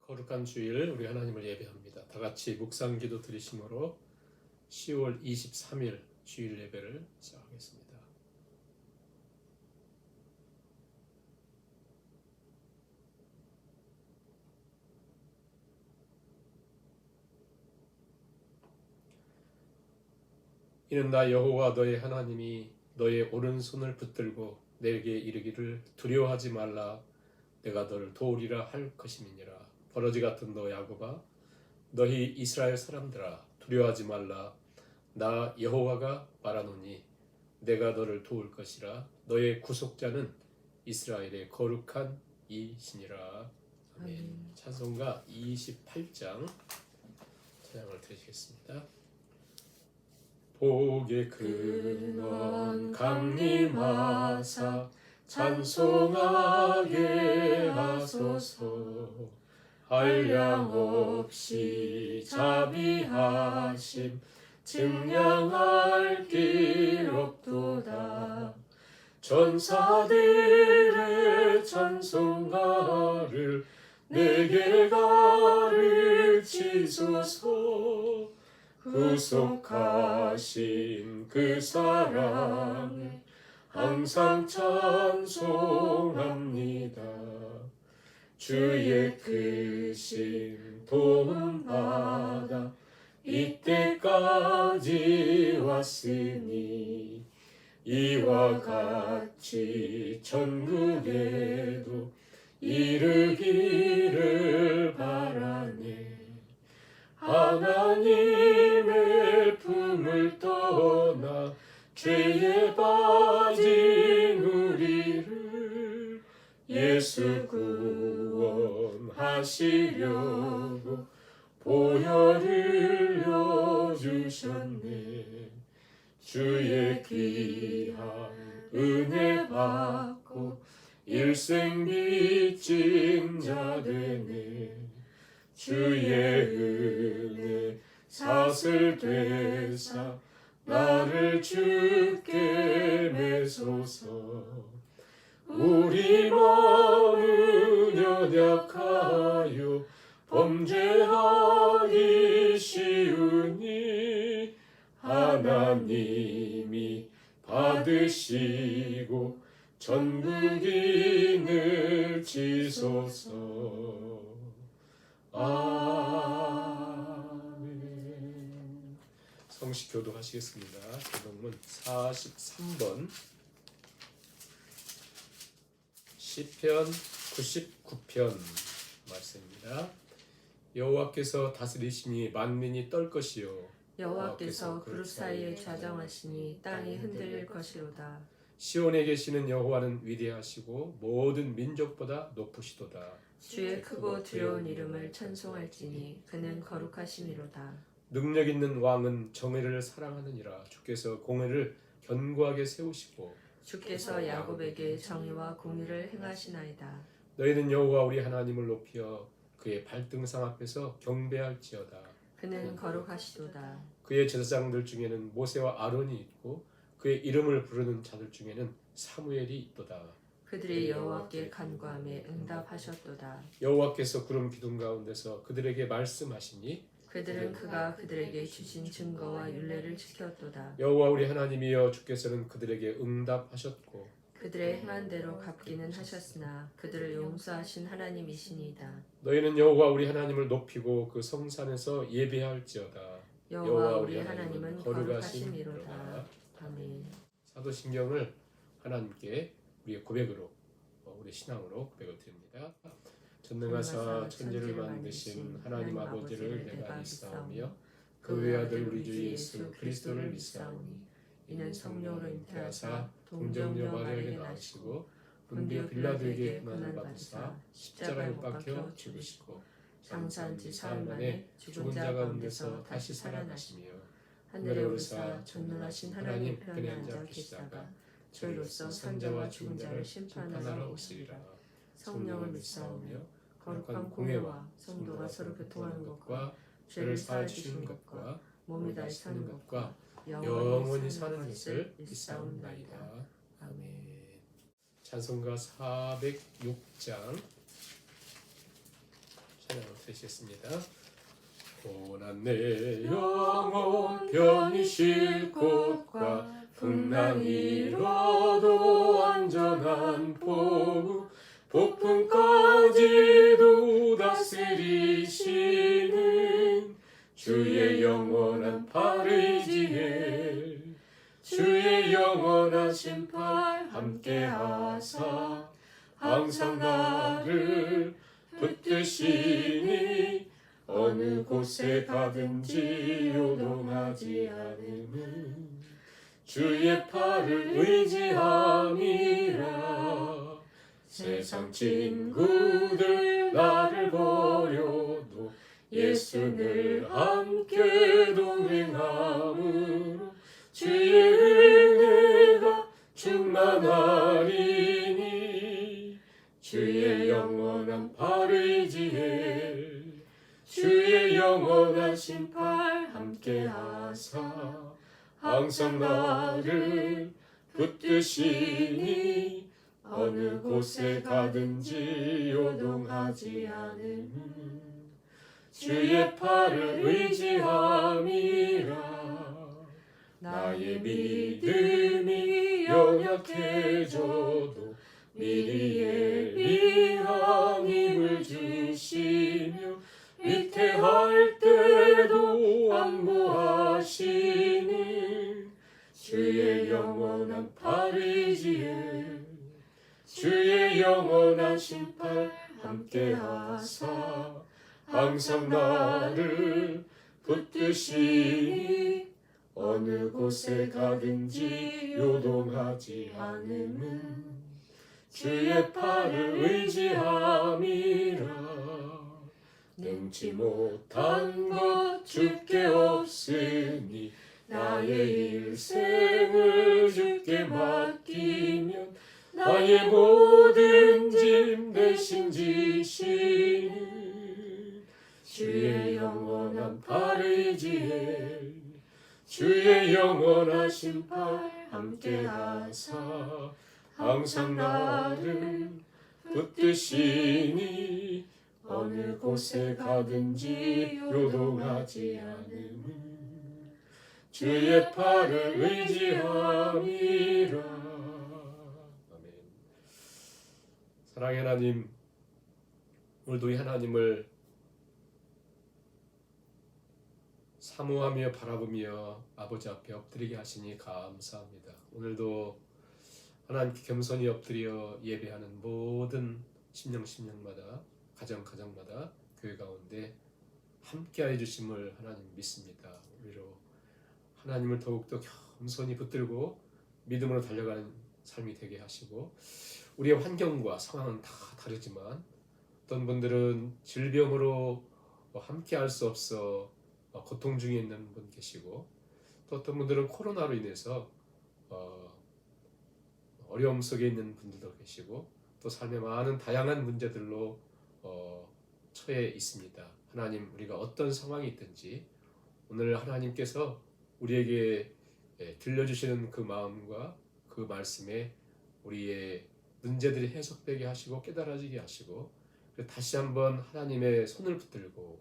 거룩한 주일 우리 하나님을 예배합니다. 다 같이 묵상기도 드리심으로 10월 23일 주일 예배를 시작하겠습니다. 이는 나 여호와 너의 하나님이 너의 오른손을 붙들고 내게 이르기를 두려워하지 말라 내가 너를 도우리라 할 것임이니라. 버러지 같은 너 야곱아 너희 이스라엘 사람들아 두려워하지 말라 나 여호와가 말하노니 내가 너를 도울 것이라 너의 구속자는 이스라엘의 거룩한 이시니라. 아멘. 찬송가 28장 찬양을 드리겠습니다. 복의 근원 강림하사 찬송하게 하소서. 한량없이 자비하심 증량할 길 없도다. 전사들의 찬송가를 내게 가르치소서. 구속하신 그 사랑에 항상 찬송합니다. 주의 크신 도움받아 이때까지 왔으니 이와 같이 천국에도 이르기를 바라네. 하나님의 품을 떠나 죄에 빠진 우리를 예수 구원하시려고 보혈을 흘려주셨네. 주의 귀한 은혜 받고 일생 빚진 자 되네. 주의 은혜 사슬 되사 나를 주께 매소서. 우리 마음은 연약하여 범죄하기 쉬우니 하나님이 받으시고 전국인을 지소서. 아멘. 성식 교도하시겠습니다. 교독문 43번 시편 99편 말씀입니다. 여호와께서 다스리시니 만민이 떨 것이요 여호와께서 그룹 사이에 좌정하시니 땅이 흔들릴 것이로다. 시온에 계시는 여호와는 위대하시고 모든 민족보다 높으시도다. 주의 크고 두려운 이름을 찬송할지니 그는 거룩하심이로다. 능력 있는 왕은 정의를 사랑하느니라. 주께서 공의를 견고하게 세우시고 주께서 야곱에게 정의와 공의를 행하시나이다. 너희는 여호와 우리 하나님을 높여 그의 발등상 앞에서 경배할지어다. 그는 거룩하시도다. 그의 제사장들 중에는 모세와 아론이 있고 그의 이름을 부르는 자들 중에는 사무엘이 있도다. 그들이 여호와께 간구하며 응답하셨도다. 여호와께서 구름 기둥 가운데서 그들에게 말씀하시니 그들은 그가 그들에게 주신 증거와 율례를 지켰도다. 여호와 우리 하나님이여 주께서는 그들에게 응답하셨고 그들의 행한 대로 갚기는 하셨으나 그들을 용서하신 하나님이시니이다. 너희는 여호와 우리 하나님을 높이고 그 성산에서 예배할지어다. 여호와 우리 하나님은 거룩하심이로다. 아멘. 사도신경을 하나님께 우리의 고백으로 우리 신앙으로 고백을 드립니다. 전능하사 천지를 만드신 하나님 아버지를 내가 믿사오며 그 외아들 우리 주 예수 그리스도를 믿사오니 이는 성령으로 잉태하사 동정녀 마리아에게 낳으시고 본디오 빌라도에게 고난을 받으사 십자가에 못 박혀 죽으시고 장사한 지 사흘 만에 죽은 자 가운데서 다시 살아나시며 하늘에 오르사 전능하신 하나님 편에 앉아 계시다가 저희로서 산자와 죽은 자를 심판하러 오시리라. 성령을 믿사오며 거룩한 공회와 성도가 서로 교통하는 것과 죄를 사하여 주시는 것과 몸이 다시 사는 것과 영원히 사는 것을 믿사옵나이다. 아멘. 찬송가 406장 찬양을 드리겠습니다. 고난 내 영혼 편히 쉴 곳과 풍랑 일어도 안전한 포구 폭풍까지도 다스리시는 주의 영원한 팔 의지해 주의 영원하신 팔 함께하사 항상 나를 붙드시니 어느 곳에 가든지 요동하지 않음은 주의 팔을 의지함이라. 세상 친구들 나를 버려도 예수 늘 함께 동행함으로 주의 은혜가 충만하리니 주의 영원한 팔 의지해 주의 영원하신 팔 함께하사 항상 나를 붙드시니 어느 곳에 가든지 요동하지 않음 주의 팔을 의지함이라. 나의 믿음이 연약해져도 미리 예비한 힘을 주시며 위태할 때도 안보하시는 주의 영원한 팔 의지해 주의 영원하신 팔 함께하사 항상 나를 붙드시니 어느 곳에 가든지 요동하지 않음은 주의 팔을 의지함이라. 능치 못한 것 주께 없으니 나의 일생을 주께 맡기면 나의 모든 짐 대신 지시는 주의 영원한 팔 의지해 주의 영원하신 팔 함께하사 항상 나를 붙드시니 어느 곳에 가든지 요동하지 않음은 주의 팔을 의지함이라. 아멘. 사랑의 하나님, 오늘도 이 하나님을 사모하며 바라보며 아버지 앞에 엎드리게 하시니 감사합니다. 오늘도 하나님께 겸손히 엎드려 예배하는 모든 심령마다 가정마다 교회 가운데 함께하여 주심을 하나님 믿습니다. 우리로 하나님을 더욱더 겸손히 붙들고 믿음으로 달려가는 삶이 되게 하시고, 우리의 환경과 상황은 다 다르지만 어떤 분들은 질병으로 함께할 수 없어 고통 중에 있는 분 계시고, 또 어떤 분들은 코로나로 인해서 어려움 속에 있는 분들도 계시고, 또 삶의 많은 다양한 문제들로 처해 있습니다. 하나님, 우리가 어떤 상황이 있든지 오늘 하나님께서 우리에게 들려주시는 그 마음과 그 말씀에 우리의 문제들이 해석되게 하시고 깨달아지게 하시고, 다시 한번 하나님의 손을 붙들고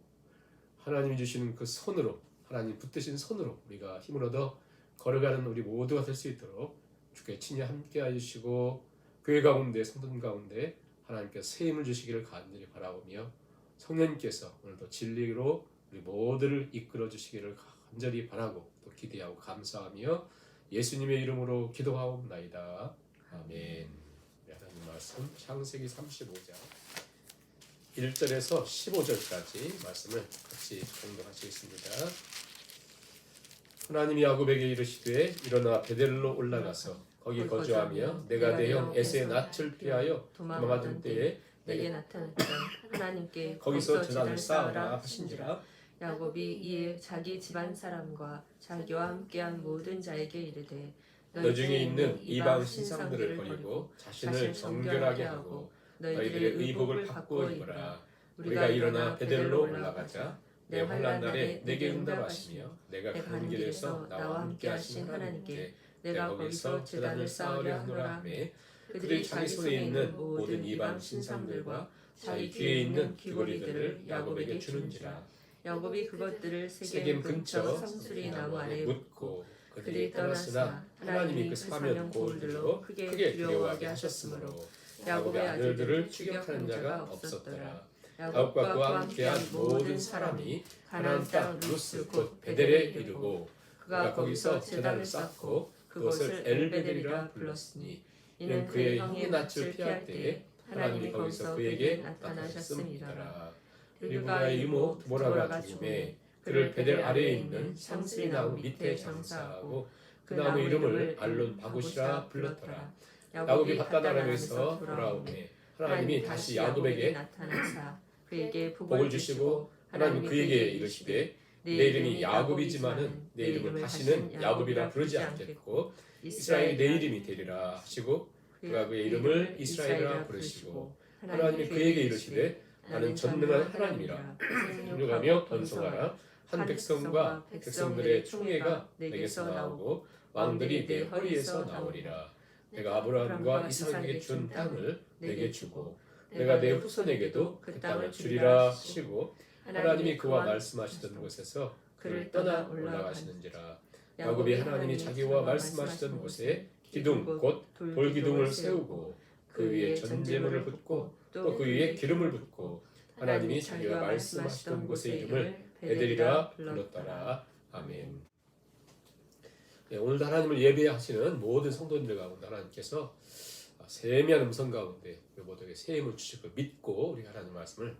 하나님이 주시는 그 손으로, 하나님 붙드신 손으로 우리가 힘을 얻어 걸어가는 우리 모두가 될 수 있도록 주께 친히 함께 해주시고, 교회 가운데 성도 가운데 하나님께서 새 힘을 주시기를 간절히 바라보며, 성령님께서 오늘도 진리로 우리 모두를 이끌어 주시기를 간절히 바라고 또 기대하고 감사하며 예수님의 이름으로 기도하옵나이다. 아멘. 하나님 말씀 창세기 35장 1절에서 15절까지 말씀을 같이 공독하시겠습니다. 하나님이 야곱에게 이르시되 일어나 베델로 올라가서 거기 거주하며 내가 내 형 에서의 낯을 피하여 도망하던 때에 내게 나타났던 하나님께 거기서 제단을 쌓으라 하신지라. 야곱이 이에 자기 집안 사람과 자기와 함께한 모든 자에게 이르되 너 중에 있는 이방 신상들을 버리고 자신을 정결하게 하고 너희들의 의복을 바꾸어 입어라. 우리가 일어나 베델로 올라가자. 내 환난 날에 내게 응답하시며 내가 가는 길에서 나와 함께 하신 하나님께 내가 거기서 제단을 쌓으려 하노라 하매 그들이 자기 손에 있는 모든 이방 신상들과 자기 귀에 있는 귀걸이들을 야곱에게 주는지라. 야곱이 그것들을 세겜 근처 상수리 나무 아래 묻고 그들이 떠났으나 하나님이 그 사면 고을들로 크게 두려워하게 하셨으므로 야곱의 아들들을 추격하는 자가 없었더라. 야곱과 그와 함께한 모든 사람이 가나안 땅 루스 곧 베델에 이르고 그가 거기서 제단을 쌓고 그것을 엘베델이라 불렀으니 이는 그의 형의 낯을 피할 때에 하나님이 거기서 그에게 나타나셨음이라. 리브가의 이모 드보라가 죽음에 그를 베델 아래에 있는 상수리 나무 밑에 장사하고 그 나무 이름을 알론 바굿이라 불렀더라. 야곱이 바단 아람에서 돌아오매 하나님이 다시 야곱에게 나타나사 그에게 복을 주시고 하나님 그에게 이르시되 내 이름이 야곱이지만은 내 이름을 다시는 야곱이라 부르지 않겠고 이스라엘이 내 이름이 되리라 하시고 그가 그의 이름을 이스라엘이라 부르시고 하나님이 그에게 이르시되 나는 전능한 하나님이라 생육하며 번성하라. 한 백성과 백성들의 총회가 내게서 나오고 왕들이 내 허리에서 나오리라. 내가 아브라함과 이삭에게 준 땅을 내게 주고 내가 내 후손에게도 그 땅을 주리라 하시고 하나님이 그와 말씀하시던 곳에서 그를 떠나 올라가시는지라. 야곱이 하나님이 자기와 말씀하시던 곳에 기둥 곧 돌기둥을 세우고 그 위에 전제물을 붓고 또 그 위에 기름을 붓고 하나님이 자기가 말씀하시던 곳의 이름을 베델이라 불렀더라. 아멘. 네, 오늘도 하나님을 예배하시는 모든 성도님들 가운데 하나님께서 세미한 음성 가운데 모두에게 새 힘을 주실 걸 믿고 우리 하나님 말씀을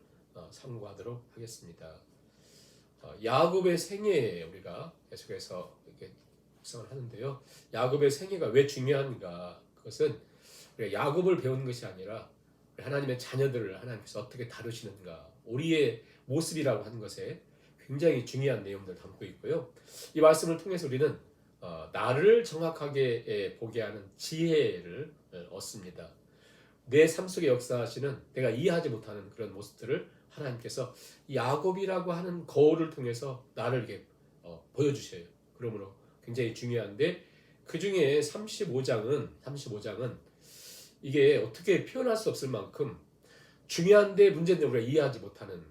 상고하도록 하겠습니다. 야곱의 생애에 우리가 계속해서 이렇게 묵상을 하는데요. 야곱의 생애가 왜 중요한가? 그것은 우리가 야곱을 배우는 것이 아니라 하나님의 자녀들을 하나님께서 어떻게 다루시는가, 우리의 모습이라고 하는 것에 굉장히 중요한 내용들을 담고 있고요. 이 말씀을 통해서 우리는 나를 정확하게 보게 하는 지혜를 얻습니다. 내 삶 속에 역사하시는 내가 이해하지 못하는 그런 모습들을 하나님께서 야곱이라고 하는 거울을 통해서 나를 이렇게 보여주셔요. 그러므로 굉장히 중요한데 그 중에 35장은 이게 어떻게 표현할 수 없을 만큼 중요한데 문제인데 우리가 이해하지 못하는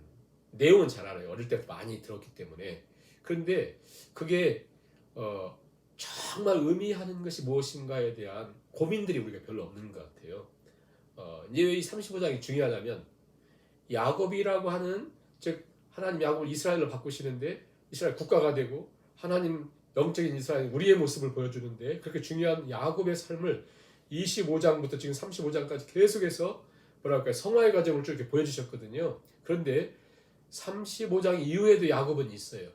내용은 잘 알아요. 어릴 때부터 많이 들었기 때문에. 그런데 그게 정말 의미하는 것이 무엇인가에 대한 고민들이 우리가 별로 없는 것 같아요. 이제 이 35장이 중요하다면 야곱이라고 하는 즉 하나님 야곱을 이스라엘로 바꾸시는데 이스라엘 국가가 되고 하나님 영적인 이스라엘 우리의 모습을 보여주는데 그렇게 중요한 야곱의 삶을 25장부터 지금 35장까지 계속해서 뭐랄까요 성화의 과정을 쭉 이렇게 보여주셨거든요. 그런데 35장 이후에도 야곱은 있어요.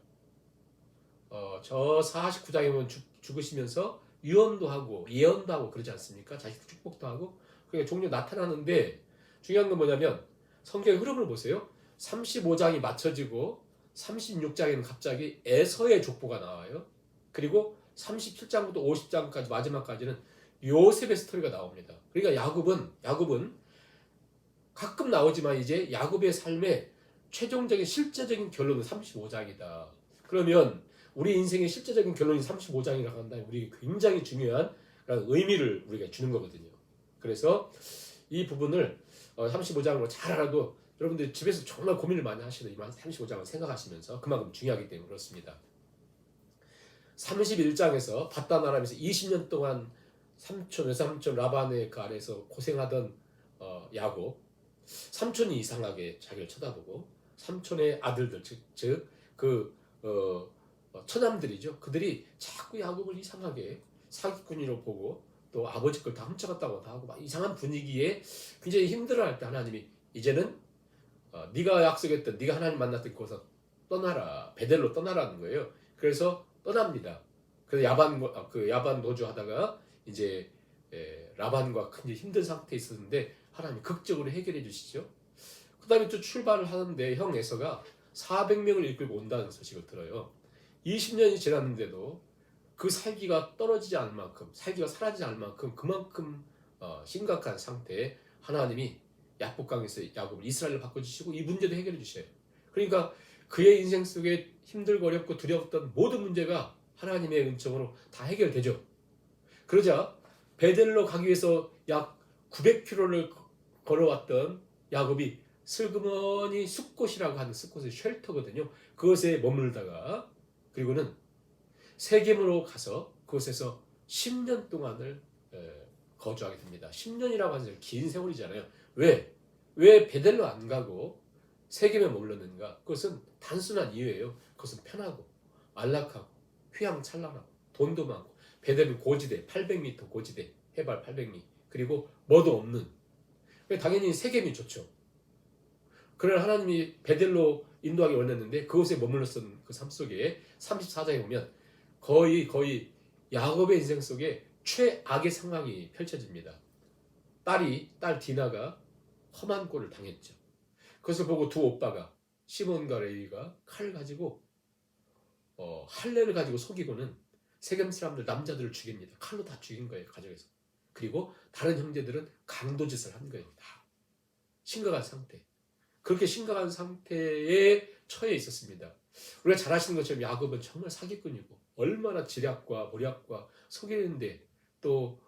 저 49장에 보면 죽으시면서 유언도 하고 예언도 하고 그러지 않습니까? 자식 축복도 하고 그게 종종 나타나는데 중요한 건 뭐냐면 성경의 흐름을 보세요. 35장이 맞춰지고 36장에는 갑자기 에서의 족보가 나와요. 그리고 37장부터 50장까지 마지막까지는 요셉의 스토리가 나옵니다. 그러니까 야곱은 가끔 나오지만 이제 야곱의 삶의 최종적인 실제적인 결론은 35장이다. 그러면 우리 인생의 실제적인 결론이 35장이라고 한다면 우리 굉장히 중요한 의미를 우리가 주는 거거든요. 그래서 이 부분을 35장으로 잘 알아도 여러분들 집에서 정말 고민을 많이 하시는 이 35장을 생각하시면서 그만큼 중요하기 때문에 그렇습니다. 31장에서 바단 아람에서 20년 동안 외삼촌 라반의 그 아래에서 고생하던 야곱, 삼촌이 이상하게 자기를 쳐다보고 삼촌의 아들들 즉 처남들이죠. 그들이 자꾸 야곱을 이상하게 사기꾼으로 보고 또 아버지 걸 다 훔쳐갔다고 하고 막 이상한 분위기에 굉장히 힘들어할 때 하나님이 이제는 네가 약속했던 네가 하나님 만났던 곳에서 떠나라 베델로 떠나라는 거예요. 그래서 떠납니다. 그래서 야반 노조하다가 이제 라반과 굉장히 힘든 상태에 있었는데 하나님이 극적으로 해결해 주시죠. 그 다음에 또 출발을 하는데 형 에서가 400명을 이끌고 온다는 소식을 들어요. 20년이 지났는데도 그 살기가 떨어지지 않을 만큼 살기가 사라지지 않을 만큼 그만큼 심각한 상태에 하나님이 야복강에서 야곱을 이스라엘로 바꿔주시고 이 문제도 해결해 주셔요. 그러니까 그의 인생 속에 힘들고 어렵고 두려웠던 모든 문제가 하나님의 은총으로 다 해결되죠. 그러자 베델로 가기 위해서 약 900km를 걸어왔던 야곱이 슬그머니 숲곳이라고 하는 숲곳의 쉘터거든요. 그것에 머물다가 그리고는 세겜으로 가서 그곳에서 10년 동안을 거주하게 됩니다. 10년이라고 하는 긴 세월이잖아요. 왜 베델로 안 가고 세겜에 머물렀는가? 그것은 단순한 이유예요. 그것은 편하고 안락하고 휘황찬란하고 돈도 많고 베델은 고지대 800m 고지대 해발 800m 그리고 뭐도 없는 당연히 세겜이 좋죠. 그러나 하나님이 베델로 인도하기 원했는데 그곳에 머물렀던 그 삶 속에 34장에 보면 거의 야곱의 인생 속에 최악의 상황이 펼쳐집니다. 딸 디나가 험한 꼴을 당했죠. 그것을 보고 두 오빠가 시몬과 레위가 칼을 가지고 할례를 가지고 속이고는 세겜 사람들 남자들을 죽입니다. 칼로 다 죽인 거예요. 가족에서. 그리고 다른 형제들은 강도짓을 한 거예요. 다 심각한 상태. 그렇게 심각한 상태에 처해 있었습니다. 우리가 잘 아시는 것처럼 야곱은 정말 사기꾼이고 얼마나 지략과 모략과 속이는데 또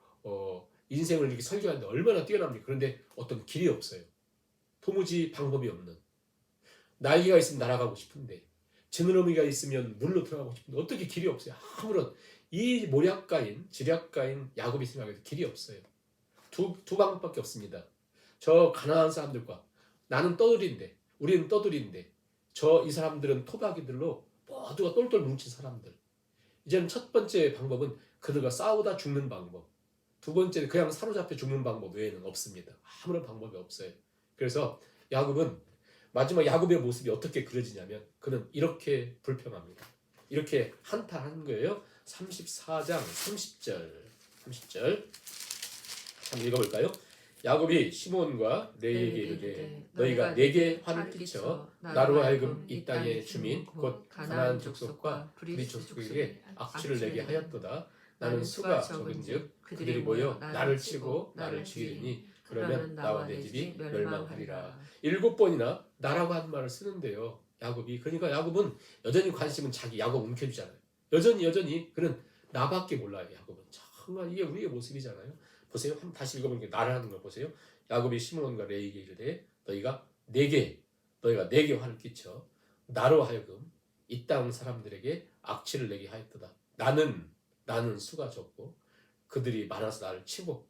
인생을 이렇게 설계하는데 얼마나 뛰어납니까? 그런데 어떤 길이 없어요. 도무지 방법이 없는. 날개가 있으면 날아가고 싶은데 지느러미가 있으면 물로 들어가고 싶은데 어떻게 길이 없어요. 아무런 이 모략가인 지략가인 야곱이 생각해도 길이 없어요. 두 방법밖에 없습니다. 저 가난한 사람들과 나는 떠돌인데 우리는 떠돌인데 이 사람들은 토박이들로 모두가 똘똘 뭉친 사람들. 이제는 첫 번째 방법은 그들과 싸우다 죽는 방법. 두 번째는 그냥 사로잡혀 죽는 방법 외에는 없습니다. 아무런 방법이 없어요. 그래서 야곱은 마지막 야곱의 모습이 어떻게 그려지냐면 그는 이렇게 불평합니다. 이렇게 한탄하는 거예요. 34장 30절 한번 읽어볼까요? 야곱이 시몬과 레위에게 이르되 너희가 내게 화를 끼쳐 나로 하여금 이 땅의 주민 곧 가나안 족속과 브릿 족속에게 악취를 내게 하였도다. 나는 수가 적은즉 그들이 모여 나를 치고 나를 죽이리니 그러면 나와 내 집이 멸망하리라. 7번이나 나라고 하는 말을 쓰는데요. 야곱이 그러니까 야곱은 여전히 관심은 자기 야곱 움켜쥐잖아요. 여전히 그는 나밖에 몰라요. 야곱은 정말 이게 우리의 모습이잖아요. 보세요. 한번 다시 읽어보니까 나를 하는 걸 보세요. 야곱이 시몬과 레위에게 이르되 너희가 내게 화를 끼쳐 나로 하여금 이 땅 사람들에게 악취를 내게 하였도다. 나는 수가 적고 그들이 많아서 나를 치고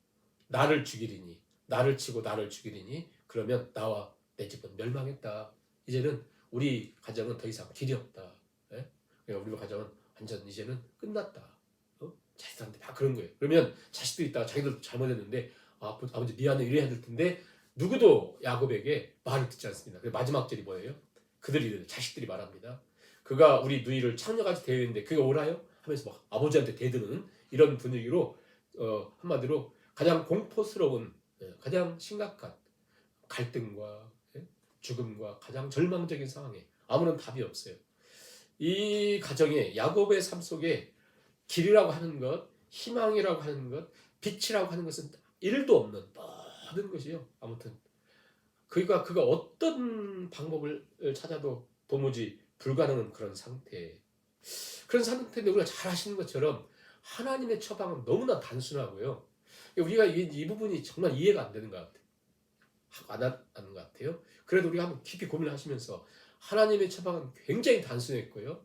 나를 죽이리니 나를 치고 나를 죽이리니 그러면 나와 내 집은 멸망했다. 이제는 우리 가정은 더 이상 길이 없다. 예? 우리 가정은 완전 이제는 끝났다. 자식들한테 막 그런 거예요. 그러면 자식들이 있다가 자기들도 잘못했는데 아버지 미안해 이래야 될 텐데 누구도 야곱에게 말을 듣지 않습니다. 마지막 절이 뭐예요? 자식들이 말합니다. 그가 우리 누이를 창녀같이 대했는데 그가 옳아요? 하면서 막 아버지한테 대드는 이런 분위기로 한마디로 가장 공포스러운 가장 심각한 갈등과 죽음과 가장 절망적인 상황에 아무런 답이 없어요. 이 가정에 야곱의 삶 속에 길이라고 하는 것, 희망이라고 하는 것, 빛이라고 하는 것은 1도 없는 모든 것이요. 아무튼 그가 어떤 방법을 찾아도 도무지 불가능한 그런 상태. 그런 상태인데 우리가 잘 아시는 것처럼 하나님의 처방은 너무나 단순하고요. 우리가 이 부분이 정말 이해가 안 되는 것 같아요. 안 하는 것 같아요. 그래도 우리가 한번 깊이 고민을 하시면서 하나님의 처방은 굉장히 단순했고요.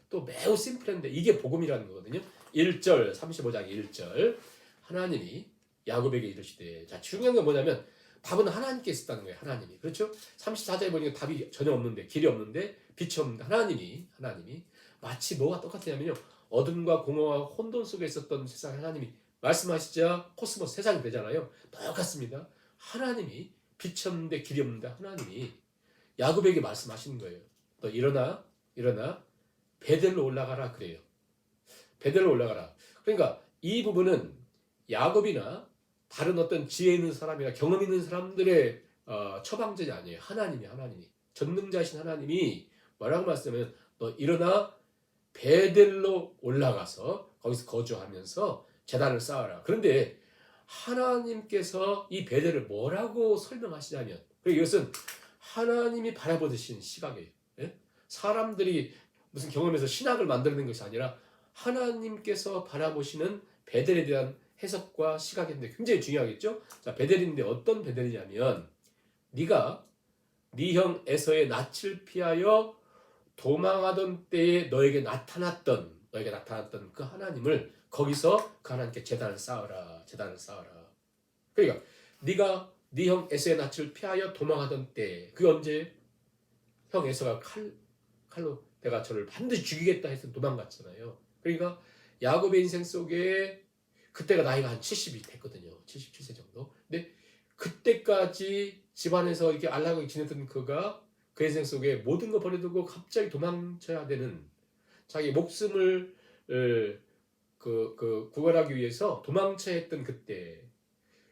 또 매우 심플한데 이게 복음이라는 거거든요. 1절 35장 1절 하나님이 야곱에게 이르시되 자 중요한 건 뭐냐면 답은 하나님께 있었다는 거예요. 하나님이 그렇죠? 34절에 보니까 답이 전혀 없는데 길이 없는데 빛이 없는데 하나님이 마치 뭐가 똑같냐면요. 어둠과 공허와 혼돈 속에 있었던 세상 하나님이 말씀하시자 코스모스 세상이 되잖아요. 똑같습니다. 하나님이 빛이 없는데 길이 없는데 하나님이 야곱에게 말씀하시는 거예요. 너 일어나 베델로 올라가라 그래요. 베델로 올라가라. 그러니까 이 부분은 야곱이나 다른 어떤 지혜 있는 사람이나 경험 있는 사람들의 처방전이 아니에요. 하나님이 전능자신 하나님이 뭐라고 말씀하면 너 일어나 베델로 올라가서 거기서 거주하면서 제단을 쌓아라. 그런데 하나님께서 이 베델을 뭐라고 설명하시냐면 이것은 하나님이 바라보시는 시각이에요. 사람들이 무슨 경험에서 신학을 만드는 것이 아니라 하나님께서 바라보시는 베델에 대한 해석과 시각인데 굉장히 중요하겠죠? 자, 베델인데 어떤 베델이냐면 네가 네 형 에서의 낯을 피하여 도망하던 때에 너에게 나타났던 그 하나님을 거기서 그 하나님께 제단을 쌓아라. 그러니까 네가 네 형 에서의 낯을 피하여 도망하던 때 그게 언제? 형 에서가 칼로 내가 저를 반드시 죽이겠다 해서 도망갔잖아요. 그러니까 야곱의 인생 속에 그때가 나이가 한 70이 됐거든요. 77세 정도. 근데 그때까지 집안에서 이렇게 안락하게 지냈던 그가 그 인생 속에 모든 거 버려두고 갑자기 도망쳐야 되는 자기 목숨을 구걸하기 위해서 도망쳐야 했던 그때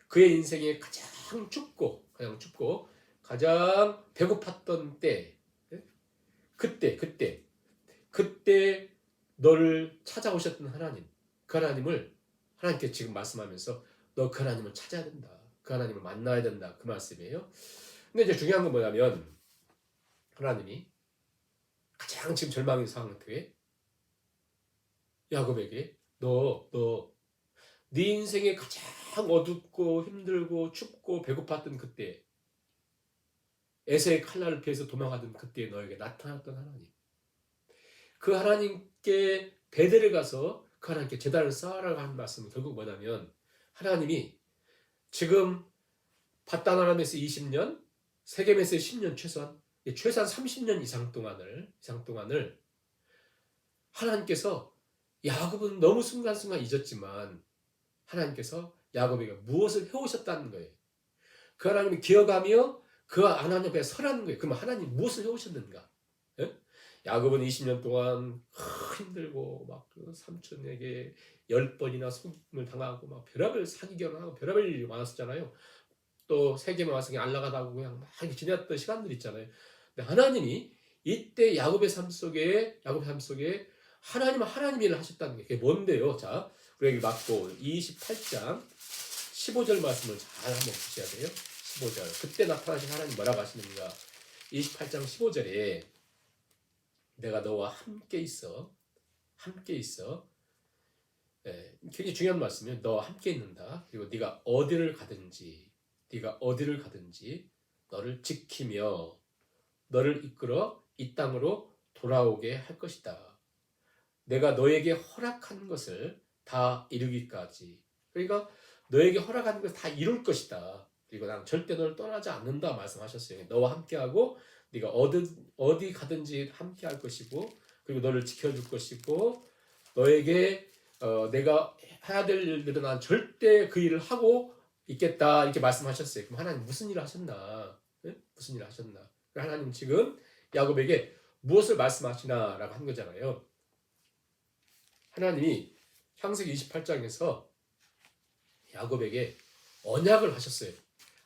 그의 인생에 가장 춥고 가장 배고팠던 때 그때 너를 찾아오셨던 하나님 그 하나님을 하나님께 지금 말씀하면서 너 그 하나님을 찾아야 된다. 그 하나님을 만나야 된다. 그 말씀이에요. 근데 이제 중요한 건 뭐냐면 하나님이 가장 지금 절망의 상태에 야곱에게 네 인생에 가장 어둡고 힘들고 춥고 배고팠던 그때 에서의 칼날을 피해서 도망하던 그때 너에게 나타났던 하나님 그 하나님께 베델에 가서 그 하나님께 제단을 쌓아라고 하는 말씀은 결국 뭐냐면 하나님이 지금 바다나람에서 20년 세겜에서 10년 최소한 30년 이상 동안을 하나님께서 야곱은 너무 순간순간 잊었지만 하나님께서 야곱에게 무엇을 해오셨다는 거예요. 그 하나님을 기억하며 그 하나님 앞에 서라는 거예요. 그러면 하나님 무엇을 해오셨는가? 예? 야곱은 20년 동안 힘들고 막 삼촌에게 10번이나 속임을 당하고 막 별의별 사기 결혼하고 별의별 일이 많았었잖아요. 또 세겜에 와서 그냥 안락하다고 그냥 막 지냈던 시간들 있잖아요. 근데 하나님이 이때 야곱의 삶 속에 하나님 일을 하셨다는 게 그게 뭔데요? 자, 우리 맞고 28장 15절 말씀을 잘 한번 보셔야 돼요. 15절. 그때 나타나신 하나님 뭐라고 하시는가? 28장 15절에 내가 너와 함께 있어. 예, 굉장히 중요한 말씀이에요. 너와 함께 있는다. 그리고 네가 어디를 가든지 너를 지키며 너를 이끌어 이 땅으로 돌아오게 할 것이다. 내가 너에게 허락한 것을 다 이루기까지. 그러니까 너에게 허락한 것을 다 이룰 것이다. 그리고 난 절대 너를 떠나지 않는다 말씀하셨어요. 너와 함께하고 네가 어디 가든지 함께할 것이고 그리고 너를 지켜줄 것이고 너에게 내가 해야 될 일들은 난 절대 그 일을 하고 있겠다 이렇게 말씀하셨어요. 그럼 하나님 무슨 일을 하셨나? 네? 무슨 일을 하셨나? 하나님 지금 야곱에게 무엇을 말씀하시나라고 한 거잖아요. 하나님이 창세기 28장에서 야곱에게 언약을 하셨어요.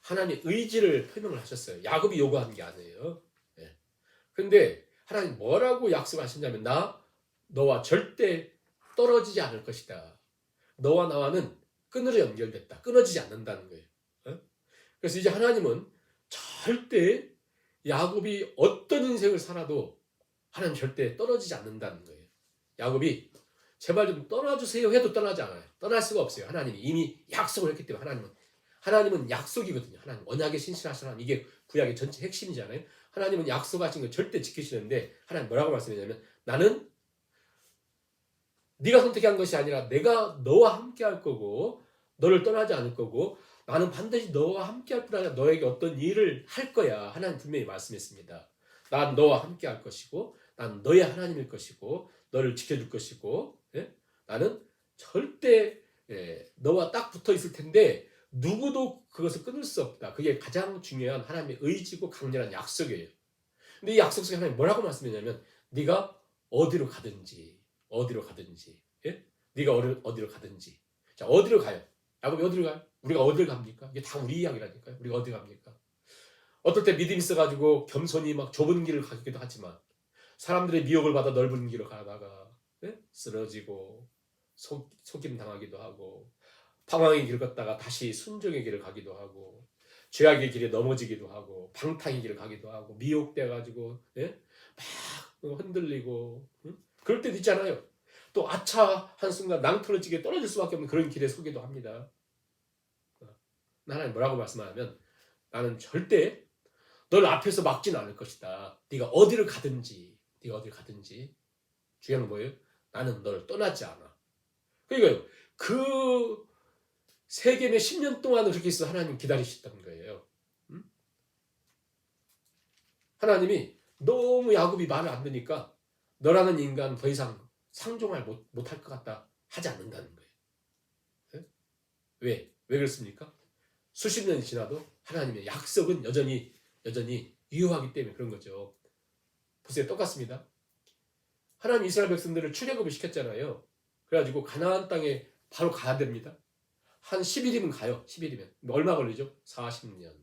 하나님 의지를 표명을 하셨어요. 야곱이 요구한 게 아니에요. 예. 근데 하나님 뭐라고 약속하셨냐면 너와 절대 떨어지지 않을 것이다. 너와 나와는 끈으로 연결됐다. 끊어지지 않는다는 거예요. 그래서 이제 하나님은 절대 야곱이 어떤 인생을 살아도 하나님 절대 떨어지지 않는다는 거예요. 야곱이 제발 좀 떠나주세요 해도 떠나지 않아요. 떠날 수가 없어요. 하나님이 이미 약속을 했기 때문에 하나님은 약속이거든요. 하나님 언약에 신실하신 하나님 이게 구약의 전체 핵심이잖아요. 하나님은 약속하신 걸 절대 지키시는데 하나님 뭐라고 말씀하냐면 나는 네가 선택한 것이 아니라 내가 너와 함께 할 거고 너를 떠나지 않을 거고 나는 반드시 너와 함께 할 뿐 아니라 너에게 어떤 일을 할 거야. 하나님 분명히 말씀했습니다. 난 너와 함께 할 것이고 난 너의 하나님일 것이고 너를 지켜줄 것이고 나는 절대 너와 딱 붙어 있을 텐데 누구도 그것을 끊을 수 없다. 그게 가장 중요한 하나님의 의지고 강렬한 약속이에요. 근데 이 약속 속에 하나님 뭐라고 말씀했냐면 네가 어디로 가든지 네가 어디로 가든지 자 어디로 가요? 야곱이 어디로 가요? 우리가 어디를 갑니까? 이게 다 우리 이야기라니까요. 우리가 어디 갑니까? 어떨 때 믿음이 있어가지고 겸손히 막 좁은 길을 가기도 하지만 사람들의 미혹을 받아 넓은 길을 가다가 쓰러지고 속임 당하기도 하고 방황의 길을 걷다가 다시 순종의 길을 가기도 하고 죄악의 길에 넘어지기도 하고 방탕의 길을 가기도 하고 미혹돼가지고 막 흔들리고 그럴 때도 있잖아요. 또 아차 한순간 낭떠러지게 떨어질 수밖에 없는 그런 길에 서기도 합니다. 하나님 뭐라고 말씀하냐면 나는 절대 널 앞에서 막지는 않을 것이다. 네가 어디를 가든지 중요한 건 뭐예요? 나는 널 떠나지 않아. 그러니까 그 세겜의 10년 동안을 그렇게 해서 하나님 기다리셨다는 거예요. 하나님이 너무 야곱이 말을 안 듣니까 너라는 인간 더 이상 상종할 못할 것 같다 하지 않는다는 거예요. 네? 왜 그렇습니까? 수십 년이 지나도 하나님의 약속은 여전히 유효하기 때문에 그런 거죠. 보세요. 똑같습니다. 하나님 이스라엘 백성들을 출애굽을 시켰잖아요. 그래가지고 가나안 땅에 바로 가야 됩니다. 한 10일이면 가요. 10일이면. 얼마 걸리죠? 40년.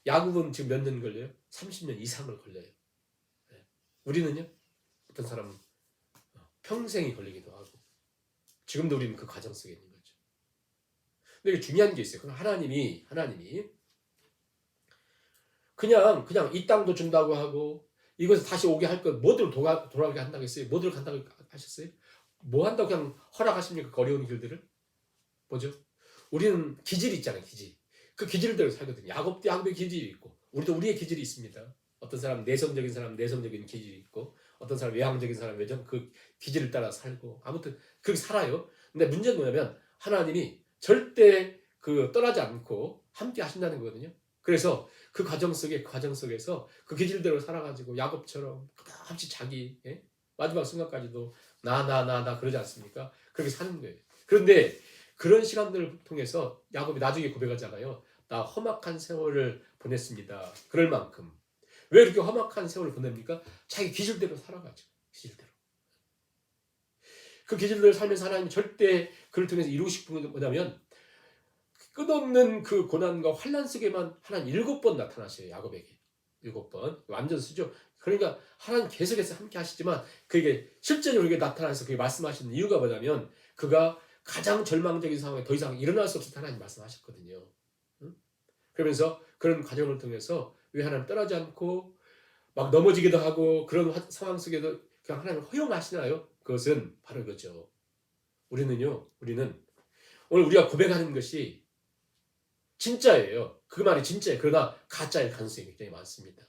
야곱은 지금 몇 년 걸려요? 30년 이상을 걸려요. 우리는요? 어떤 사람은 평생이 걸리기도 하고 지금도 우리는 그 과정 속에 있는 거죠. 근데 이게 중요한 게 있어요. 그럼 하나님이 그냥 이 땅도 준다고 하고 이것을 다시 오게 할 것 뭐들 돌아오게 한다고 했어요? 뭐들 간다고 하셨어요? 뭐 한다고 그냥 허락하십니까? 그 어려운 길들을? 뭐죠? 우리는 기질이 있잖아요. 기질. 그 기질대로 살거든요. 야곱의 기질이 있고 우리도 우리의 기질이 있습니다. 어떤 사람 내성적인 사람 내성적인 기질이 있고 어떤 사람 외향적인 사람 외적 그 기질을 따라 살고 아무튼 그렇게 살아요. 근데 문제는 뭐냐면 하나님이 절대 그 떠나지 않고 함께 하신다는 거거든요. 그래서 그 과정 속에서 그 기질대로 살아가지고 야곱처럼 끝없이 자기 마지막 순간까지도 나 그러지 않습니까? 그렇게 사는 거예요. 그런데 그런 시간들을 통해서 야곱이 나중에 고백하잖아요. 나 험악한 세월을 보냈습니다. 그럴 만큼. 왜 이렇게 험악한 세월을 보냅니까? 자기 기질대로 살아가죠. 기질대로. 그 기질대로 살면서 하나님 절대 그를 통해서 이루고 싶은 건 뭐냐면 끝없는 그 고난과 환난 속에만 하나님 7번 나타나셔요. 야곱에게. 7번. 완전 수죠. 그러니까 하나님 계속해서 함께 하시지만 그게 실제로 우리에게 나타나서 그게 말씀하시는 이유가 뭐냐면 그가 가장 절망적인 상황에 더 이상 일어날 수 없을 때 하나님 말씀하셨거든요. 그러면서 그런 과정을 통해서 왜 하나님 떠나지 않고 막 넘어지기도 하고 그런 상황 속에도 그냥 하나님 허용하시나요? 그것은 바로 그거죠. 우리는 오늘 우리가 고백하는 것이 진짜예요. 그 말이 진짜예요. 그러나 가짜일 가능성이 굉장히 많습니다.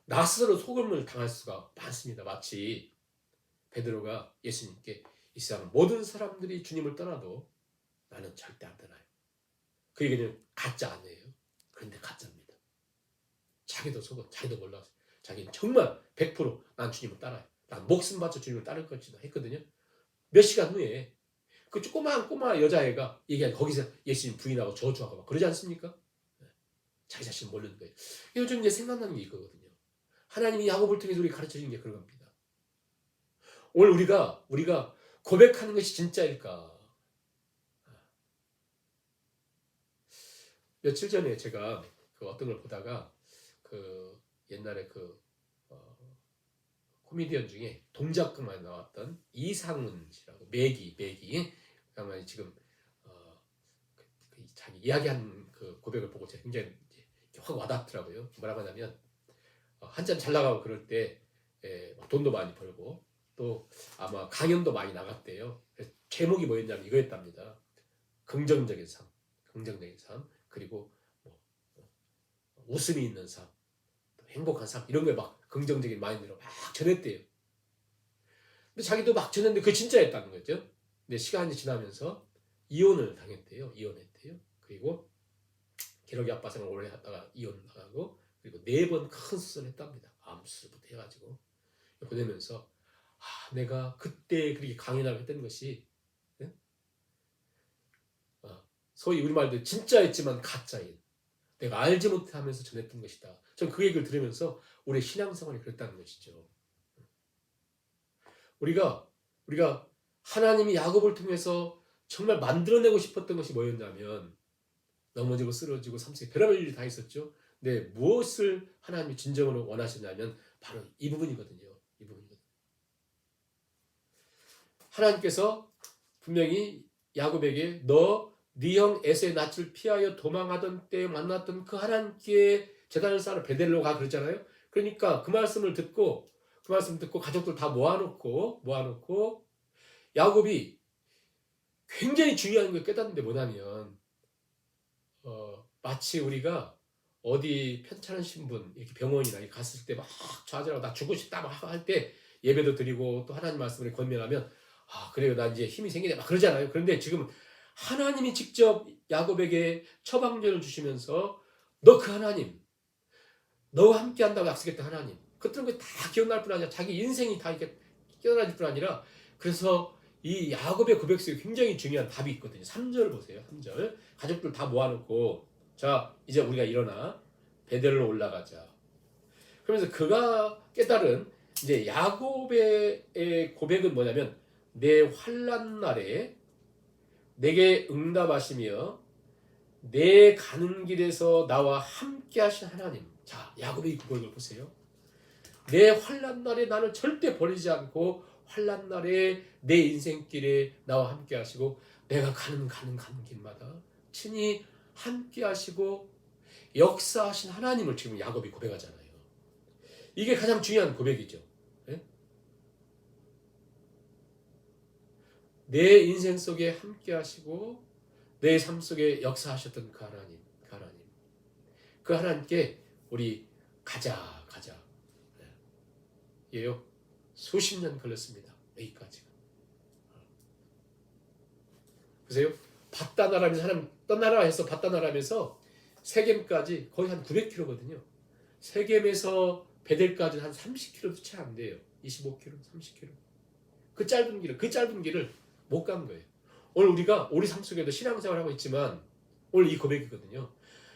나 스스로 속음을 당할 수가 많습니다. 마치 베드로가 예수님께 이 세상 모든 사람들이 주님을 떠나도 나는 절대 안 떠나요. 그 얘기는 가짜 아니에요. 그런데 가짜입니다. 자기도 속어, 자기도 몰라서 자기는 정말 100% 주님을 따라요. 난 목숨 바쳐 주님을 따를 것이다 했거든요. 몇 시간 후에 그 조그마한 꼬마 여자애가 얘기한 거기서 예수님 부인하고 저주하고 막 그러지 않습니까? 자기 자신을 모르는 거예요. 요즘 이제 생각나는 게 이거거든요. 하나님이 야곱을 통해서 우리 가르쳐 주는 게 그런 겁니다. 오늘 우리가 고백하는 것이 진짜일까? 며칠 전에 제가 그 어떤 걸 보다가 그 옛날에 코미디언 중에 동작극만 나왔던 이상훈 씨라고 매기 그러면 지금 자기 이야기한 그 고백을 보고 제가 굉장히 확 와닿더라고요. 뭐라고 하냐면 한참 잘 나가고 그럴 때 돈도 많이 벌고 또 아마 강연도 많이 나갔대요. 제목이 뭐였냐면 이거였답니다. 긍정적인 삶 그리고 웃음이 있는 삶, 행복한 삶 이런 거에 막 긍정적인 마인드로 막 전했대요. 근데 자기도 막 전했는데 그게 진짜였다는 거죠. 근데 시간이 지나면서 이혼을 당했대요. 이혼했대요. 그리고 기러기 아빠 생활 오래 하다가 이혼 나가고 그리고 4번 큰 수술을 했답니다. 암 수술부터 해가지고 보내면서 내가 그때 그렇게 강연을 했던 것이 소위 우리말로 진짜였지만 가짜인 내가 알지 못하면서 전했던 것이다. 전 그 얘기를 들으면서 우리의 신앙생활이 그랬다는 것이죠. 우리가 하나님이 야곱을 통해서 정말 만들어내고 싶었던 것이 뭐였냐면 넘어지고 쓰러지고 삶 속에 별의별 일이 다 있었죠. 근데 무엇을 하나님이 진정으로 원하셨냐면 바로 이 부분이거든요. 이 부분이거든요. 하나님께서 분명히 야곱에게 네 형 에서의 낯을 피하여 도망하던 때에 만났던 그 하나님께 제단을 쌓으러 베델로 가 그랬잖아요. 그러니까 그 말씀을 듣고 그 말씀 듣고 가족들 다 모아놓고 야곱이 굉장히 중요한 걸 깨닫는데 뭐냐면 마치 우리가 어디 편찮은 신분 이렇게 병원이나 이렇게 갔을 때 막 좌절하고 나 죽고 싶다 막 할 때 예배도 드리고 또 하나님 말씀을 권면하면 그래요 나 이제 힘이 생기네 막 그러잖아요. 그런데 지금 하나님이 직접 야곱에게 처방전을 주시면서 너 그 하나님 너와 함께 한다고 약속했던 하나님 그런 거 다 기억날 뿐 아니라 자기 인생이 다 이렇게 깨어날 뿐 아니라 그래서 이 야곱의 고백 속에 굉장히 중요한 답이 있거든요. 3절 보세요. 3절 가족들 다 모아놓고 자 이제 우리가 일어나 베델로 올라가자. 그러면서 그가 깨달은 이제 야곱의 고백은 뭐냐면 내 환난 날에 내게 응답하시며 내 가는 길에서 나와 함께 하신 하나님. 자 야곱의 고백을 보세요. 내 환난 날에 나를 절대 버리지 않고 환난 날에 내 인생길에 나와 함께 하시고 내가 가는 길마다 친히 함께 하시고 역사하신 하나님을 지금 야곱이 고백하잖아요. 이게 가장 중요한 고백이죠. 네? 내 인생 속에 함께 하시고 내 삶 속에 역사하셨던 그 하나님. 그 하나님께 우리 가자. 예요. 수십 년 걸렸습니다. 여기까지가. 보세요. 바다나라면서 하나님 떠나라 해서 바다나라면서 세겜까지 거의 한 900km거든요. 세겜에서 베델까지는 한 30km도 채 안 돼요. 25km, 30km. 그 짧은 길을 못 간 거예요. 오늘 우리가 우리 삶 속에도 신앙생활을 하고 있지만 오늘 이 고백이거든요.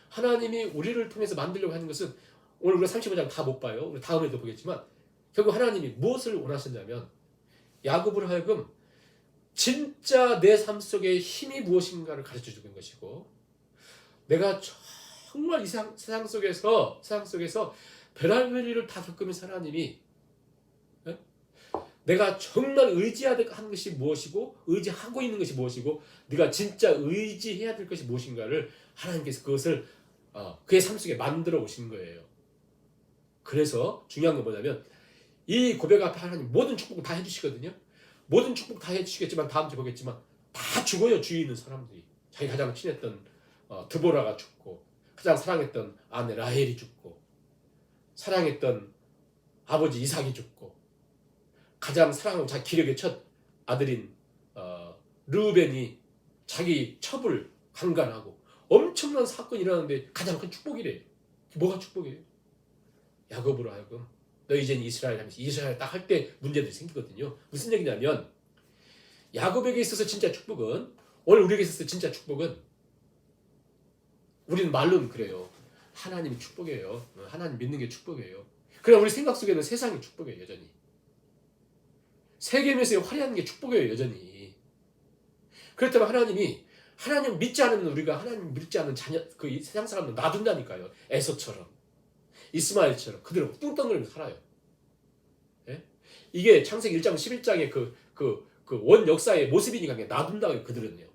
하나님이 우리를 통해서 만들려고 하는 것은 오늘 우리가 35장 다 못 봐요. 우리 다음에도 보겠지만 결국 하나님이 무엇을 원하셨냐면 야곱으로 하여금 진짜 내 삶 속에 힘이 무엇인가를 가르쳐 주는 것이고 내가 정말 이 세상 속에서 별할별일을 다 겪으면서 하나님이 내가 정말 의지하는 것이 무엇이고 의지하고 있는 것이 무엇이고 네가 진짜 의지해야 될 것이 무엇인가를 하나님께서 그것을 그의 삶 속에 만들어 오신 거예요. 그래서 중요한 건 뭐냐면 이 고백 앞에 하나님 모든 축복을 다 해주시거든요. 모든 축복 다 해주시겠지만 다음 주에 보겠지만 다 죽어요. 주위에 있는 사람들이. 자기 가장 친했던 드보라가 죽고 가장 사랑했던 아내 라헬이 죽고 사랑했던 아버지 이삭이 죽고 가장 사랑하고 자기 기력의 첫 아들인 르우벤이 자기 첩을 강간하고 엄청난 사건이 일어나는데 가장 큰 축복이래요. 뭐가 축복이에요? 야곱으로 하여금 너 이젠 이스라엘 하면서 이스라엘 딱 할 때 문제들이 생기거든요. 무슨 얘기냐면 야곱에게 있어서 진짜 축복은 오늘 우리에게 있어서 진짜 축복은 우리는 말로는 그래요. 하나님이 축복이에요. 하나님 믿는 게 축복이에요. 그러나 우리 생각 속에는 세상이 축복이에요. 여전히. 세계에서 화려한 게 축복이에요. 여전히. 그렇다면 하나님 믿지 않으면 우리가 하나님 믿지 않는 자녀 그 세상 사람들 놔둔다니까요. 에서처럼 이스마엘처럼 그대로 뚱땅거리면서 살아요. 예? 이게 창세기 1장 11장의 그 원 역사의 모습이니까 그냥 놔둔다고요. 그들은요.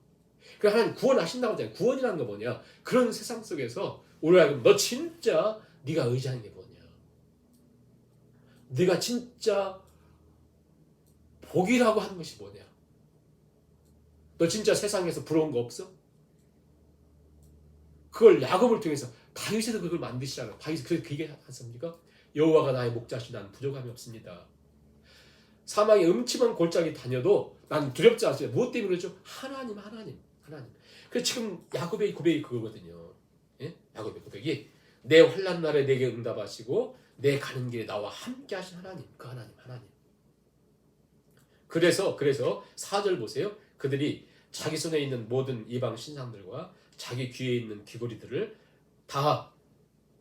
그 하나님 구원하신다고 하잖아요. 구원이라는 거 뭐냐? 그런 세상 속에서 우리가 너 진짜 네가 의지하는 게 뭐냐? 네가 진짜 복이라고 하는 것이 뭐냐? 너 진짜 세상에서 부러운 거 없어? 그걸 야곱을 통해서 다윗에도 그걸 만드시잖아요. 다윗이 그래서 그게 않습니까? 여호와가 나의 목자시 난 부족함이 없습니다. 사망의 음침한 골짜기 다녀도 난 두렵지 않습니다. 무엇 때문에 그러죠? 하나님. 그래서 지금 야곱의 고백이 그거거든요. 예? 야곱의 고백이 내 환난 날에 내게 응답하시고 내 가는 길에 나와 함께 하신 하나님. 그 하나님. 그래서 4절 보세요. 그들이 자기 손에 있는 모든 이방 신상들과 자기 귀에 있는 귀고리들을 다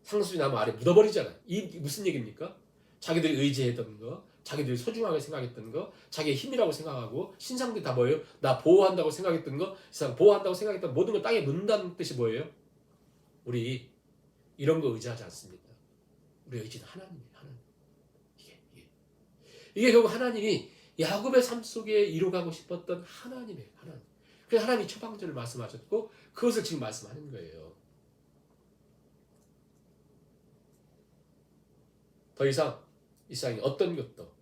상수리나무 아래 묻어버리잖아요. 이 무슨 얘기입니까? 자기들이 의지했던 거, 자기들이 소중하게 생각했던 거, 자기의 힘이라고 생각하고 신상들이 다 뭐예요? 나 보호한다고 생각했던 거, 세상 보호한다고 생각했던 모든 걸 땅에 묻는다는 뜻이 뭐예요? 우리 이런 거 의지하지 않습니다. 우리 의지는 하나님이에요. 하나님. 이게 결국 하나님이 야곱의 삶 속에 이루어가고 싶었던 하나님이에요. 하나님. 그래서 하나님이 처방전을 말씀하셨고 그것을 지금 말씀하는 거예요. 더 이상 이상이 어떤 것도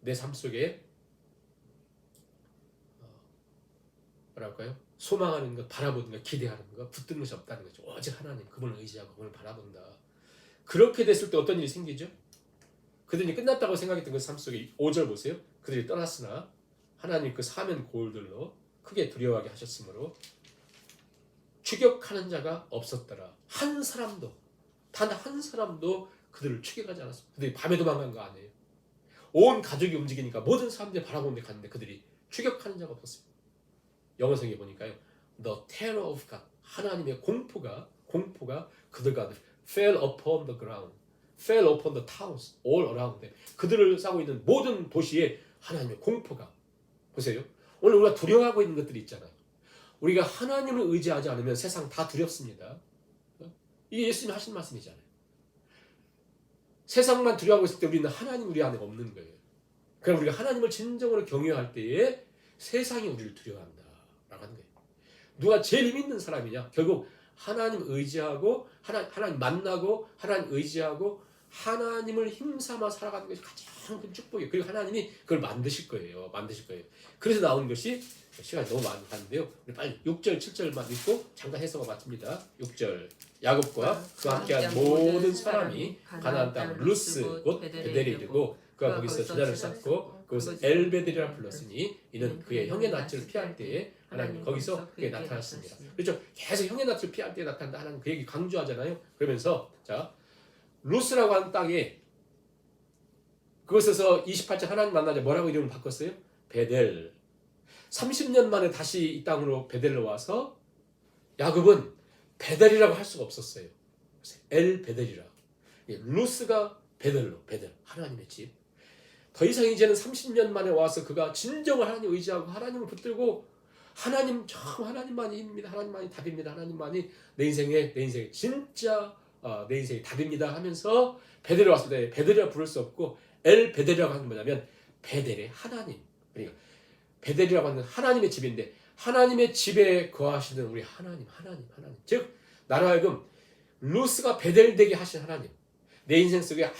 내 삶 속에 뭐랄까요? 소망하는 것, 바라보는 것, 기대하는 것, 붙든 것이 없다는 거죠. 오직 하나님, 그분을 의지하고 그분을 바라본다. 그렇게 됐을 때 어떤 일이 생기죠? 그들이 끝났다고 생각했던 그 삶 속에 5절 보세요. 그들이 떠났으나 하나님 그 사면 고울들로 크게 두려워하게 하셨으므로 추격하는 자가 없었더라. 한 사람도, 단 한 사람도 그들을 추격하지 않았습니다. 그들이 밤에 도망간 거 아니에요. 온 가족이 움직이니까 모든 사람들이 바라보는 데 갔는데 그들이 추격하는 자가 없었습니다. 영어성에 보니까요, The terror of God, 하나님의 공포가 그들 가운데 fell upon the ground, fell upon the towns all around them. 그들을 싸고 있는 모든 도시에 하나님의 공포가. 보세요. 오늘 우리가 두려워하고 있는 것들이 있잖아요. 우리가 하나님을 의지하지 않으면 세상 다 두렵습니다. 이게 예수님이 하신 말씀이잖아요. 세상만 두려워하고 있을 때 우리는 하나님 우리 안에 없는 거예요. 그럼 우리가 하나님을 진정으로 경외할 때에 세상이 우리를 두려워한다 라고 하는 거예요. 누가 제일 힘 있는 사람이냐? 결국 하나님 의지하고 하나님 만나고 하나님 의지하고 하나님을 힘삼아 살아가는 것이 가장 큰 축복이에요. 그리고 하나님이 그걸 만드실 거예요. 그래서 나온 것이, 시간이 너무 많은데요. 우리 빨리 6절, 7절만 읽고 잠깐 해석을 마칩니다. 6절. 야곱과 그와 함께한 모든 사람이 가나안 땅 루스 곧 베델에 이르고 그가 거기서 저자를 쌓고 그것을 엘베델이라 불렀으니 이는 그의 형의 낯을 피할 때에 하나님 거기서 그에게 나타났습니다. 그렇죠. 계속 형의 낯을 피할 때에 나타난다. 하나님 그 얘기 강조하잖아요. 그러면서 자, 루스라고 하는 땅에 그곳에서 28절 하나님 만나자 뭐라고 이름을 바꿨어요? 베델. 30년 만에 다시 이 땅으로 베델로 와서 야곱은 베델이라고 할 수가 없었어요. 엘 베델이라. 루스가 베델로, 베델, 하나님의 집. 더 이상 이제는 30년 만에 와서 그가 진정을 하나님 의지하고 하나님을 붙들고 하나님 참 하나님만이 힘입니다. 하나님만이 답입니다. 하나님만이 내 인생의 진짜 내 인생의 답입니다 하면서 베델에 왔을 때 베델이라 부를 수 없고 엘 베델이라고 하는 게 뭐냐면 베델의 하나님. 그러니까 베델이라고 하는 하나님의 집인데 하나님의 집에 거하시는 우리 하나님. 즉 나로 하여금 루스가 베델 되게 하신 하나님. 내 인생 속에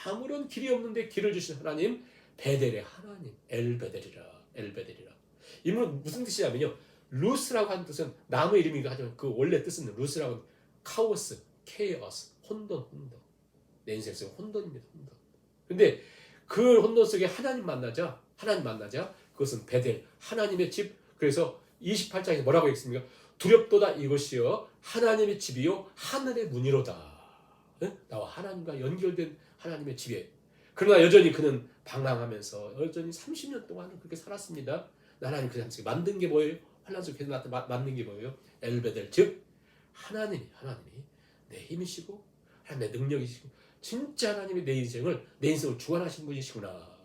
아무런 길이 없는데 길을 주신 하나님, 베델의 하나님, 엘베델이라. 이 말은 무슨 뜻이냐면요, 루스라고 하는 뜻은 나무 이름이기도 하지만 그 원래 뜻은 루스라고 하는 카오스, 케이오스, 혼돈. 내 인생 속에 혼돈입니다. 근데 그 혼돈 속에 하나님 만나자 그것은 베델, 하나님의 집. 그래서 28장에 뭐라고 했습니까? 두렵도다 이것이요 하나님의 집이요 하늘의 문이로다. 나와 하나님과 연결된 하나님의 집에. 그러나 여전히 그는 방황하면서 여전히 30년 동안 그렇게 살았습니다. 하나님 그 당시에 만든 게 뭐예요? 환난 속에 만든 게 뭐예요? 엘베델, 즉 하나님이 내 힘이시고 하나님의 능력이시고 진짜 하나님이 내 인생을 주관하신 분이시구나.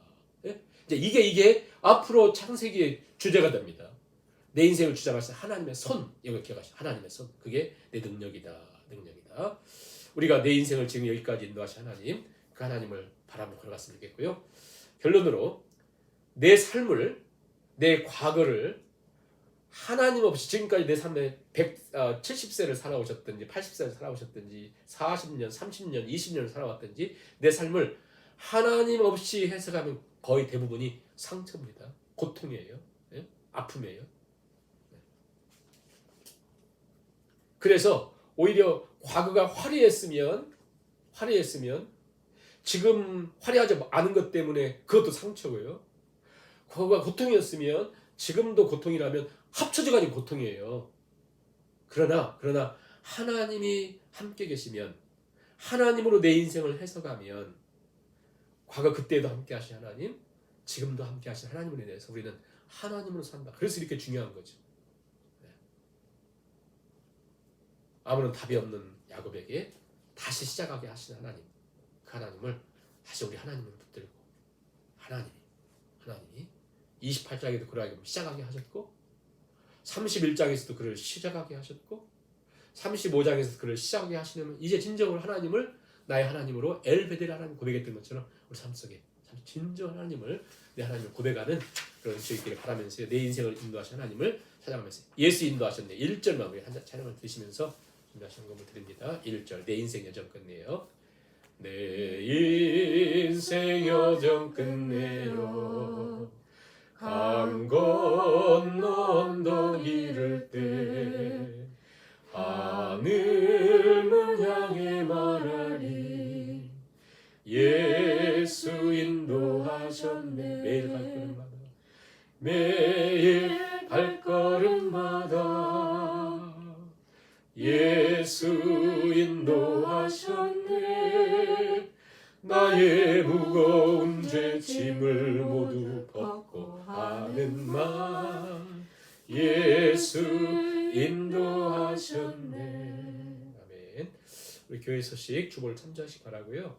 이제 이게 앞으로 창세기의 주제가 됩니다. 내 인생을 주장하신 하나님의 손, 이걸 기억하시죠. 하나님의 손, 그게 내 능력이다. 우리가 내 인생을 지금 여기까지 인도하신 하나님, 그 하나님을 바라보고 걸어갔으면 좋겠고요. 결론으로 내 삶을, 내 과거를 하나님 없이 지금까지 내 삶에 70세를 살아오셨든지 80세를 살아오셨든지 40년, 30년, 20년을 살아왔든지 내 삶을 하나님 없이 해석하면 거의 대부분이 상처입니다. 고통이에요. 아픔이에요. 그래서 오히려 과거가 화려했으면 지금 화려하지 않은 것 때문에 그것도 상처고요. 과거가 고통이었으면 지금도 고통이라면 합쳐져가지고 고통이에요. 그러나 하나님이 함께 계시면 하나님으로 내 인생을 해석하면 과거 그때도 함께 하신 하나님, 지금도 함께 하신 하나님을 인해서 우리는 하나님으로 산다. 그래서 이렇게 중요한 거죠. 아무런 답이 없는 야곱에게 다시 시작하게 하신 하나님, 그 하나님을 다시 우리 하나님을 붙들고 하나님이 28장에도 그를 시작하게 하셨고 31장에서도 그를 시작하게 하셨고 35장에서 그를 시작하게 하시려면 이제 진정으로 하나님을 나의 하나님으로 엘베델 하나님 고백했던 것처럼 우리 삶 속에 진정 하나님을 내 하나님을 고백하는 그런 주 있기를 바라면서 내 인생을 인도하신 하나님을 찬양하면서 예수 인도하셨네 1절만 우리 한 찬양을 드시면서 준비하신 것을 드립니다. 1절 내 인생 여정 끝내요. 내 인생 여정 끝내요 강 건너 언덕 이를 때 하늘문 향해 말하리 예수 인도하셨네 매일 발걸음마다 예수 인도하셨네 나의 무거운 죄짐을 모두 벗고 하는 맘 예수 인도하셨네. 아멘. 우리 교회 소식 주보를 참조하시기 바라고요.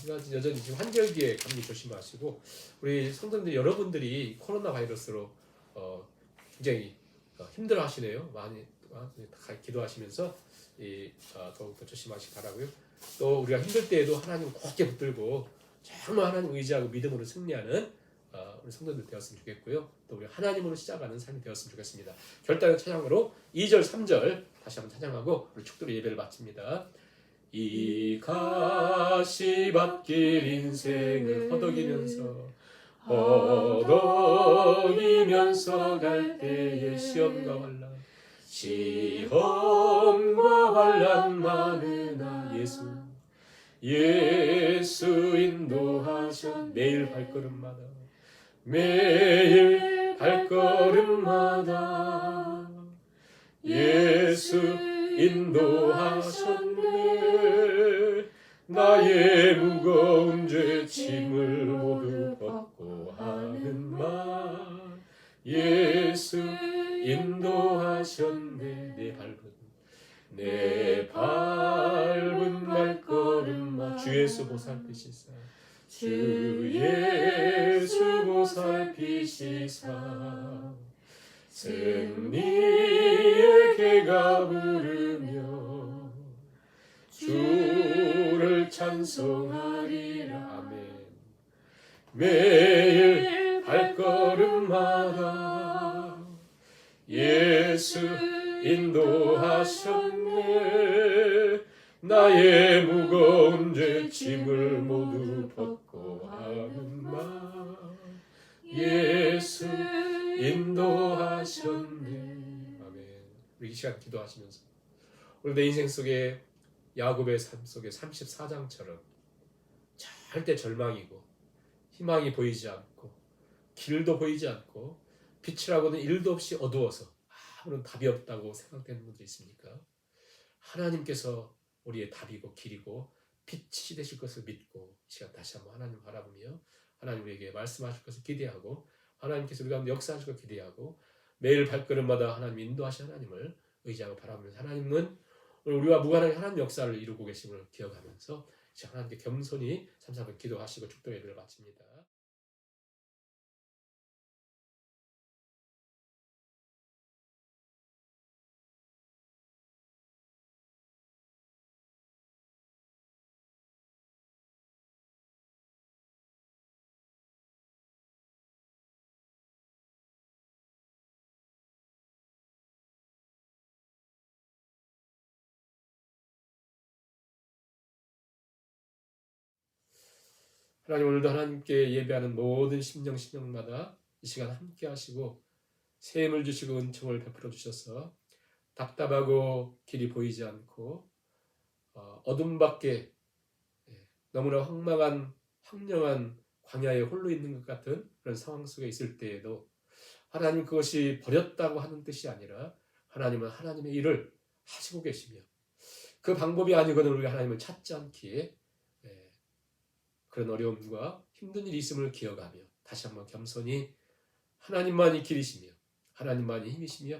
여전히 지금 한절기에 감기 조심하시고 우리 성도님들 여러분들이 코로나 바이러스로 굉장히 힘들어하시네요. 많이 기도하시면서 더욱더 조심하시기 바라고요. 또 우리가 힘들 때에도 하나님 굳게 붙들고 정말 하나님 의지하고 믿음으로 승리하는 우리 성도들 되었으면 좋겠고요. 또 우리 하나님으로 시작하는 삶이 되었으면 좋겠습니다. 결단의 찬양으로 2절 3절 다시 한번 찬양하고 우리 축도로 예배를 마칩니다. 이 가시밭길 인생을 허덕이면서 갈 때의 시험과 환란 많으나 예수 인도하셨 매일 발걸음마다 예수 인도하셨네 나의 무거운 죄짐을 모두 벗고 하는 맘 예수 인도하셨네 내 밟은 발걸음마 주 예수 보살피시사 승리의 개가 부르며 주를 찬송하리라. 아멘. 매일 발걸음마다 예수 인도하셨네 나의 무거운 죄짐을 모두 벗고 하는 맘 예수 인도하셨네. 아멘. 우리 이 시간 기도하시면서 오늘 내 인생 속에 야곱의 삶 속에 34장처럼 절대 절망이고 희망이 보이지 않고 길도 보이지 않고 빛이라고는 일도 없이 어두워서 아무런 답이 없다고 생각되는 분들 있습니까? 하나님께서 우리의 답이고 길이고 빛이 되실 것을 믿고 이 시간 다시 한번 하나님 바라보며 하나님 우리에게 말씀하실 것을 기대하고 하나님께서 우리 가운데 역사하실 것을 기대하고 매일 발걸음마다 하나님 인도하신 하나님을 의지하고 바라보면서 하나님은 우리와 무관한 하나님 역사를 이루고 계심을 기억하면서 하나님께 겸손히 3-4분 기도하시고 축도 예배를 마칩니다. 하나님 오늘도 하나님께 예배하는 모든 심령마다 이 시간 함께 하시고 새 힘을 주시고 은총을 베풀어 주셔서 답답하고 길이 보이지 않고 어둠밖에 너무나 황량한 광야에 홀로 있는 것 같은 그런 상황 속에 있을 때에도 하나님 그것이 버렸다고 하는 뜻이 아니라 하나님은 하나님의 일을 하시고 계시며 그 방법이 아니거든 우리가 하나님을 찾지 않기에 그런 어려움과 힘든 일이 있음을 기억하며 다시 한번 겸손히 하나님만이 길이시며 하나님만이 힘이시며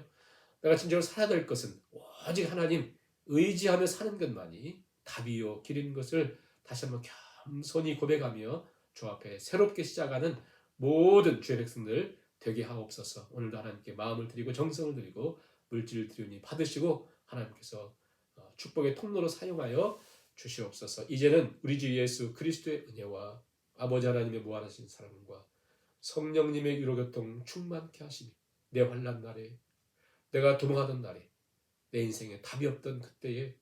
내가 진정으로 살아야 될 것은 오직 하나님 의지하며 사는 것만이 답이요 길인 것을 다시 한번 겸손히 고백하며 주 앞에 새롭게 시작하는 모든 주의 백성들 되게 하옵소서. 오늘도 하나님께 마음을 드리고 정성을 드리고 물질을 드리니 받으시고 하나님께서 축복의 통로로 사용하여 주시옵소서. 이제는 우리 주 예수 그리스도의 은혜와 아버지 하나님의 무한하신 사랑과 성령님의 위로교통 충만케 하시니 내 환난 날에 내가 도망하던 날에 내 인생에 답이 없던 그때에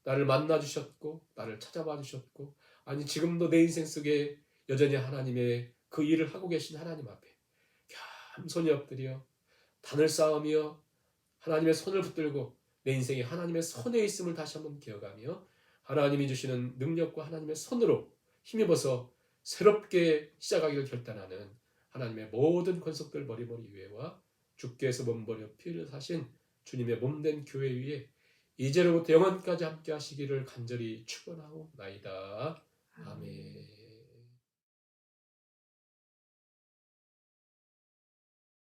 나를 만나 주셨고 나를 찾아봐 주셨고 아니 지금도 내 인생 속에 여전히 하나님의 그 일을 하고 계신 하나님 앞에 겸손히 엎드려 단을 쌓으며 하나님의 손을 붙들고 내 인생이 하나님의 손에 있음을 다시 한번 기억하며 하나님이 주시는 능력과 하나님의 손으로 힘입어서 새롭게 시작하기를 결단하는 하나님의 모든 권속들 머리머리 위에와 주께서 몸버려 피를 사신 주님의 몸된 교회 위에 이제로부터 영원까지 함께 하시기를 간절히 축원하오나이다. 아멘.